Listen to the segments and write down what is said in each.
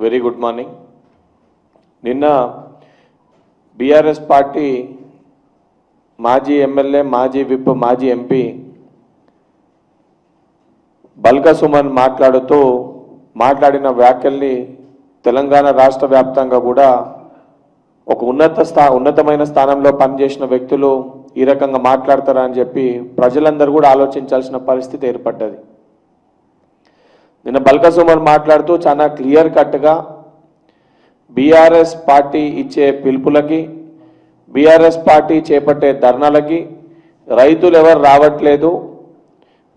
Very good morning. నిన్న BRS party మాజీ MLA, మాజీ విప్, మాజీ ఎంపీ బల్క సుమన్ మాట్లాడిన వ్యాఖ్యల్ని తెలంగాణ రాష్ట్ర వ్యాప్తంగా కూడా ఒక ఉన్నతమైన స్థానంలో పనిచేసిన వ్యక్తులు ఈ రకంగా మాట్లాడతారా అని చెప్పి ప్రజలందరూ కూడా ఆలోచించాల్సిన పరిస్థితి ఏర్పడ్డది. నిన్న బల్క సుమన్ మాట్లాడుతూ చాలా క్లియర్ కట్గా బీఆర్ఎస్ పార్టీ ఇచ్చే పిలుపులకి, బీఆర్ఎస్ పార్టీ చేపట్టే ధర్నాలకి రైతులు ఎవరు రావట్లేదు,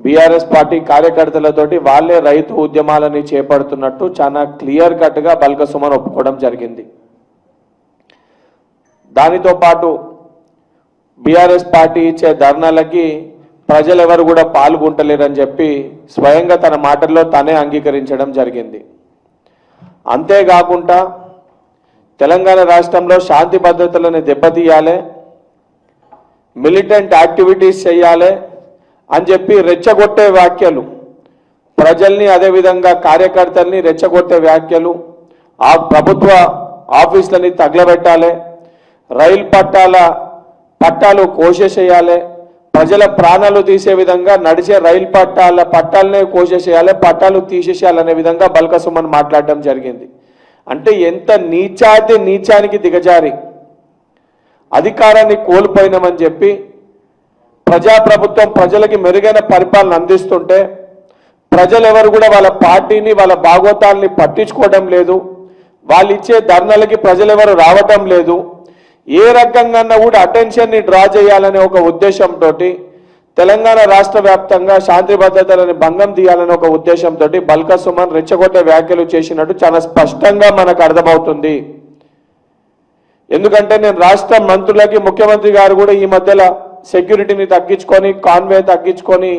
బీఆర్ఎస్ పార్టీ కార్యకర్తలతోటి వాళ్ళే రైతు ఉద్యమాలని చేపడుతున్నట్టు చాలా క్లియర్ కట్గా బల్క సుమన్ ఒప్పుకోవడం జరిగింది. దానితో పాటు బీఆర్ఎస్ పార్టీ ఇచ్చే ధర్నాలకి ప్రజలు ఎవరు కూడా పాల్గొంటలేరని చెప్పి స్వయంగా తన మాటల్లో తనే అంగీకరించడం జరిగింది. అంతేకాకుండా తెలంగాణ రాష్ట్రంలో శాంతి భద్రతలను దెబ్బతీయాలి, మిలిటెంట్ యాక్టివిటీస్ చేయాలి అని చెప్పి రెచ్చగొట్టే వ్యాఖ్యలు, ప్రజల్ని అదేవిధంగా కార్యకర్తల్ని రెచ్చగొట్టే వ్యాఖ్యలు, ఆ ప్రభుత్వ ఆఫీసులని తగలబెట్టాలి, రైలు పట్టాలు కోసేసేయాలి, ప్రజల ప్రాణాలు తీసే విధంగా నడిచే రైలు పట్టాలనే కోసేసేయాలి, పట్టాలు తీసేసేయాలనే విధంగా బల్క సుమన్ మాట్లాడడం జరిగింది. అంటే ఎంత నీచానికి దిగజారి అధికారాన్ని కోల్పోయినామని చెప్పి ప్రజాప్రభుత్వం ప్రజలకి మెరుగైన పరిపాలన అందిస్తుంటే ప్రజలు ఎవరు కూడా వాళ్ళ పార్టీని, వాళ్ళ భాగోతాలని పట్టించుకోవడం లేదు, వాళ్ళు ఇచ్చే ధర్నాలకి ప్రజలు ఎవరు రావటం లేదు, ఏ రకంగా కూడా అటెన్షన్ని డ్రా చేయాలనే ఒక ఉద్దేశంతో తెలంగాణ రాష్ట్ర వ్యాప్తంగా శాంతి భద్రతలను భంగం తీయాలనే ఒక ఉద్దేశంతో బల్క సుమన్ రెచ్చగొట్టే వ్యాఖ్యలు చేసినట్టు చాలా స్పష్టంగా మనకు అర్థమవుతుంది. ఎందుకంటే నేను రాష్ట్ర మంత్రులకి, ముఖ్యమంత్రి గారు కూడా ఈ మధ్యలో సెక్యూరిటీని తగ్గించుకొని, కాన్వే తగ్గించుకొని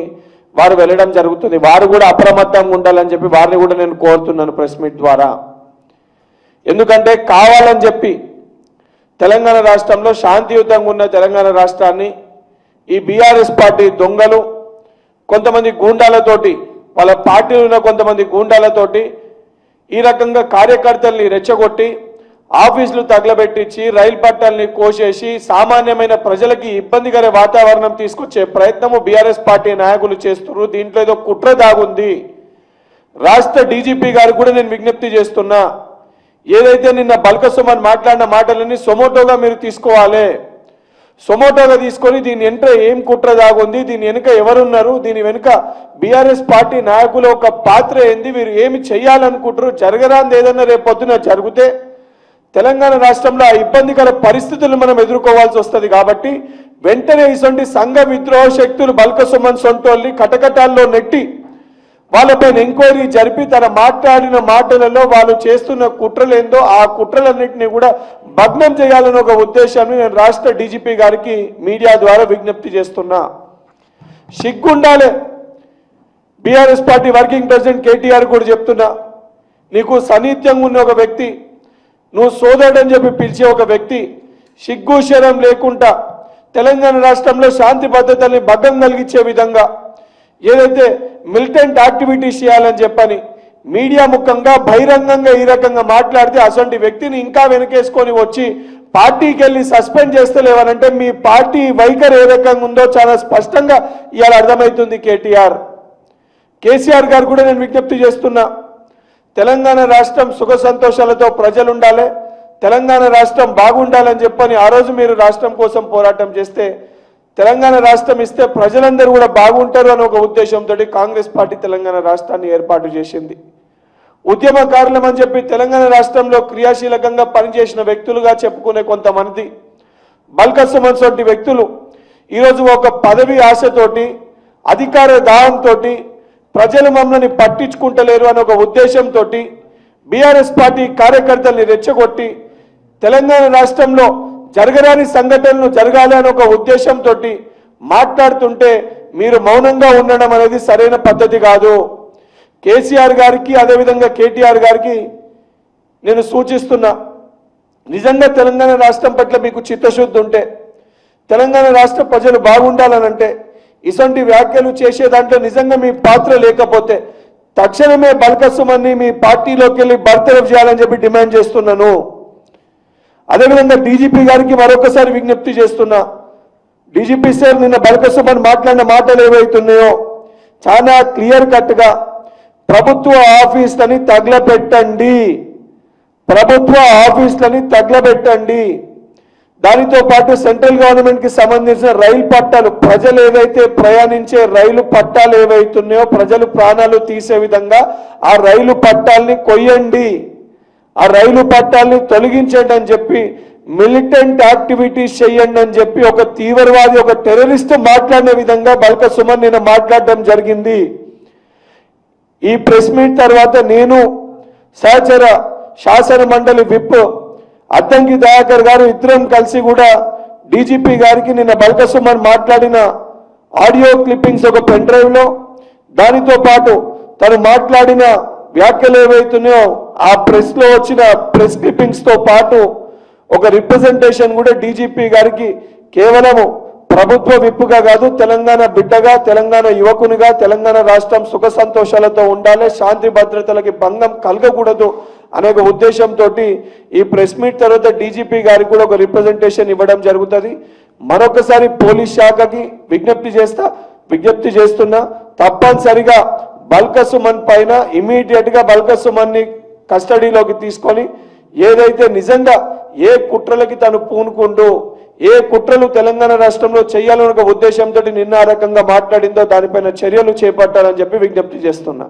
వారు వెళ్ళడం జరుగుతుంది. వారు కూడా అప్రమత్తంగా ఉండాలని చెప్పి వారిని కూడా నేను కోరుతున్నాను ప్రెస్ మీట్ ద్వారా. ఎందుకంటే కావాలని చెప్పి తెలంగాణ రాష్ట్రంలో శాంతియుతంగా ఉన్న తెలంగాణ రాష్ట్రాన్ని ఈ బీఆర్ఎస్ పార్టీ దొంగలు కొంతమంది గూండాలతోటి, వాళ్ళ పార్టీలో ఉన్న కొంతమంది గూండాలతోటి ఈ రకంగా కార్యకర్తల్ని రెచ్చగొట్టి ఆఫీసులు తగలబెట్టించి రైలు పట్టాలని కోసేసి సామాన్యమైన ప్రజలకి ఇబ్బందికర వాతావరణం తీసుకొచ్చే ప్రయత్నము బీఆర్ఎస్ పార్టీ నాయకులు చేస్తున్నారు. దీంట్లో ఏదో కుట్ర దాగుంది. రాష్ట్ర డీజీపీ గారు కూడా నేను విజ్ఞప్తి చేస్తున్నా, ఏదైతే నిన్న బల్క సుమన్ మాట్లాడిన మాటలని సొమోటోగా మీరు తీసుకోవాలి. సొమోటోగా తీసుకొని దీని వెనుక ఏం కుట్ర దాగుంది, దీని వెనుక ఎవరున్నారు, దీని వెనుక బీఆర్ఎస్ పార్టీ నాయకుల ఒక పాత్ర ఏంది, వీరు ఏమి చేయాలనుకుంటారు, జరగరాంది ఏదన్నా రేపు పొద్దున జరిగితే తెలంగాణ రాష్ట్రంలో ఆ ఇబ్బందికర పరిస్థితులు మనం ఎదుర్కోవాల్సి వస్తుంది. కాబట్టి వెంటనే ఇటువంటి సంఘ విద్రోహ శక్తులు బల్క సుమన్ సొంటోల్ని కటకటాల్లో నెట్టి వాళ్ళపైన ఎంక్వైరీ జరిపి తన మాట్లాడిన మాటలలో వాళ్ళు చేస్తున్న కుట్రలేందో ఆ కుట్రలన్నింటినీ కూడా భగ్నం చేయాలని ఒక ఉద్దేశాన్ని నేను రాష్ట్ర డీజీపీ గారికి మీడియా ద్వారా విజ్ఞప్తి చేస్తున్నా. సిగ్గుండాలే. BRS party working president KTR కూడా చెప్తున్నా, నీకు సన్నిహిత్యంగా ఉన్న ఒక వ్యక్తి, నువ్వు సోదరుడని చెప్పి పిలిచే ఒక వ్యక్తి సిగ్గు శరం లేకుండా తెలంగాణ రాష్ట్రంలో శాంతి భద్రతల్ని భంగం కలిగించే విధంగా ఏదైతే మిలిటెంట్ యాక్టివిటీస్ చేయాలని చెప్పని మీడియా ముఖంగా బహిరంగంగా ఈ రకంగా మాట్లాడితే అసలు వ్యక్తిని ఇంకా వెనకేసుకొని వచ్చి పార్టీకి వెళ్ళి సస్పెండ్ చేస్తలేవనంటే మీ పార్టీ వైఖరి ఏ రకంగా ఉందో చాలా స్పష్టంగా ఇవాళ అర్థమవుతుంది. కేసీఆర్ గారు కూడా నేను విజ్ఞప్తి చేస్తున్నా, తెలంగాణ రాష్ట్రం సుఖ సంతోషాలతో ప్రజలు ఉండాలి, తెలంగాణ రాష్ట్రం బాగుండాలని చెప్పని ఆ రోజు మీరు రాష్ట్రం కోసం పోరాటం చేస్తే తెలంగాణ రాష్ట్రం ఇస్తే ప్రజలందరూ కూడా బాగుంటారు అనే ఒక ఉద్దేశంతో కాంగ్రెస్ పార్టీ తెలంగాణ రాష్ట్రాన్ని ఏర్పాటు చేసింది. ఉద్యమకారులం అని చెప్పి తెలంగాణ రాష్ట్రంలో క్రియాశీలకంగా పనిచేసిన వ్యక్తులుగా చెప్పుకునే కొంతమంది బల్క సుమన్ వంటి వ్యక్తులు ఈరోజు ఒక పదవి ఆశతోటి, అధికార దాహంతో ప్రజలు మమ్మల్ని పట్టించుకుంటలేరు అనే ఒక ఉద్దేశంతో బీఆర్ఎస్ పార్టీ కార్యకర్తల్ని రెచ్చగొట్టి తెలంగాణ రాష్ట్రంలో జరగరాని సంఘటనలు జరగాలి అనే ఒక ఉద్దేశంతో మాట్లాడుతుంటే మీరు మౌనంగా ఉండడం అనేది సరైన పద్ధతి కాదు. కేసీఆర్ గారికి అదేవిధంగా కేటీఆర్ గారికి నేను సూచిస్తున్నా, నిజంగా తెలంగాణ రాష్ట్రం పట్ల మీకు చిత్తశుద్ధి ఉంటే, తెలంగాణ రాష్ట్ర ప్రజలు బాగుండాలనంటే ఇసంటి వ్యాఖ్యలు చేసే దాంట్లో నిజంగా మీ పాత్ర లేకపోతే తక్షణమే బల్క సుమన్ని మీ పార్టీలోకి వెళ్ళి బర్తరఫ్ చేయాలని చెప్పి డిమాండ్ చేస్తున్నాను. అదేవిధంగా డీజీపీ గారికి మరొకసారి విజ్ఞప్తి చేస్తున్నా. డీజీపీ సార్ నిన్న బల్క సుమన్ మాట్లాడిన మాటలు ఏవైతున్నాయో చాలా క్లియర్ కట్గా ప్రభుత్వ ఆఫీసులని తగలబెట్టండి, ప్రభుత్వ ఆఫీసులని తగలబెట్టండి. దానితో పాటు సెంట్రల్ గవర్నమెంట్ కి సంబంధించిన రైలు పట్టాలు, ప్రజలు ఏవైతే ప్రయాణించే రైలు పట్టాలు ఏవైతున్నాయో ప్రజలు ప్రాణాలు తీసే విధంగా ఆ రైలు పట్టాలని కొయ్యండి, ఆ రైలు పట్టాలని తొలగించండి అని చెప్పి మిలిటెంట్ యాక్టివిటీస్ చేయండి అని చెప్పి ఒక తీవ్రవాది, ఒక టెర్రరిస్ట్ మాట్లాడిన విధంగా బల్క సుమన్ నిన్న మాట్లాడడం జరిగింది. ఈ ప్రెస్ మీట్ తర్వాత నేను సహచర శాసన మండలి విప్ అద్దంకి దయాకర్ గారు ఇద్దరం కలిసి కూడా డీజీపీ గారికి నిన్న బల్క సుమన్ మాట్లాడిన ఆడియో క్లిప్పింగ్స్ ఒక పెన్ డ్రైవ్ లో, దానితో పాటు తను మాట్లాడిన వ్యాఖ్యలు ఏవైతున్నాయో ఆ ప్రెస్ లో వచ్చిన ప్రెస్ క్లిప్పింగ్స్ తో పాటు ఒక రిప్రజెంటేషన్ కూడా డీజీపీ గారికి కేవలము ప్రభుత్వ విప్పుగా కాదు, తెలంగాణ బిడ్డగా, తెలంగాణ యువకునిగా, తెలంగాణ రాష్ట్రం సుఖ సంతోషాలతో ఉండాలి, శాంతి భద్రతలకి భంగం కలగకూడదు అనే ఉద్దేశంతో ఈ ప్రెస్ మీట్ తర్వాత డీజీపీ గారికి కూడా ఒక రిప్రజెంటేషన్ ఇవ్వడం జరుగుతుంది. మరొకసారి పోలీస్ శాఖకి విజ్ఞప్తి చేస్తున్నా, తప్పనిసరిగా బల్క సుమన్ పైన ఇమీడియట్ గా బల్క సుమన్ ని కస్టడీలోకి తీసుకొని ఏదైతే నిజంగా ఏ కుట్రలకి తను పూనుకుంటూ ఏ కుట్రలు తెలంగాణ రాష్ట్రంలో చేయాలనే ఒక ఉద్దేశంతో నిన్న ఆ రకంగా మాట్లాడిందో దానిపైన చర్యలు చేపట్టాలని చెప్పి విజ్ఞప్తి చేస్తున్నా.